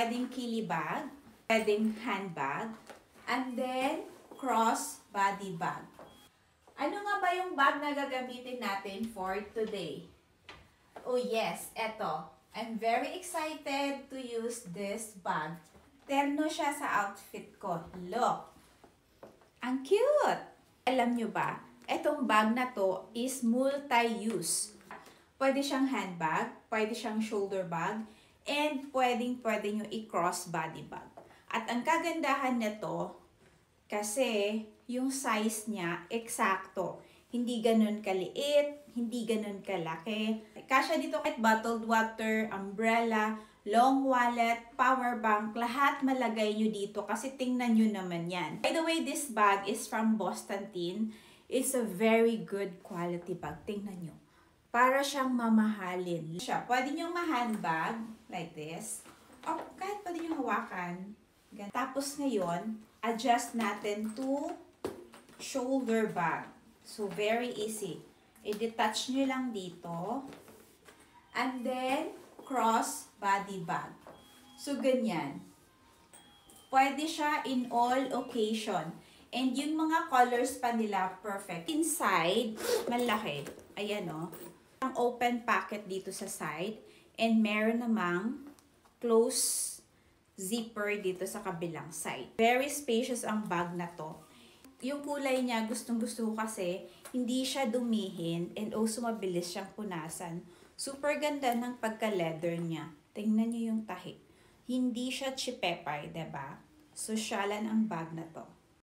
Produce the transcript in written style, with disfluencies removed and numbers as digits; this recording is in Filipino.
pwedeng kili bag, pwedeng handbag, and then cross body bag. Ano nga ba yung bag na gagamitin natin for today? Oh yes, eto. I'm very excited to use this bag. Terno siya sa outfit ko. Look! Ang cute! Alam nyo ba, etong bag na to is multi-use. Pwede siyang handbag, pwede siyang shoulder bag, and pwede nyo i-cross body bag. At ang kagandahan nito, kasi yung size niya, eksakto. Hindi ganun kaliit, hindi ganun kalaki. Kasya dito kahit bottled water, umbrella, long wallet, power bank, lahat malagay nyo dito kasi tingnan nyo naman yan. By the way, this bag is from Boston Tin. It's a very good quality bag. Tingnan nyo. Para siyang mamahalin. Pwede nyo ma-handbag, like this. O kahit pwede nyo hawakan. Tapos ngayon, adjust natin to shoulder bag. So, very easy. I-detach nyo lang dito. And then, cross body bag. So, ganyan. Pwede siya in all occasion. And yung mga colors pa nila, perfect. Inside, malaki. Ayan o. Ang open pocket dito sa side. And meron namang close zipper dito sa kabilang side. Very spacious ang bag na to. Yung kulay niya, gustong-gusto ko kasi hindi siya dumihin and also mabilis siyang punasan. Super ganda ng pagka-leather niya. Tingnan niyo yung tahi. Hindi siya chipepay, diba? Sosyalan ang bag na to.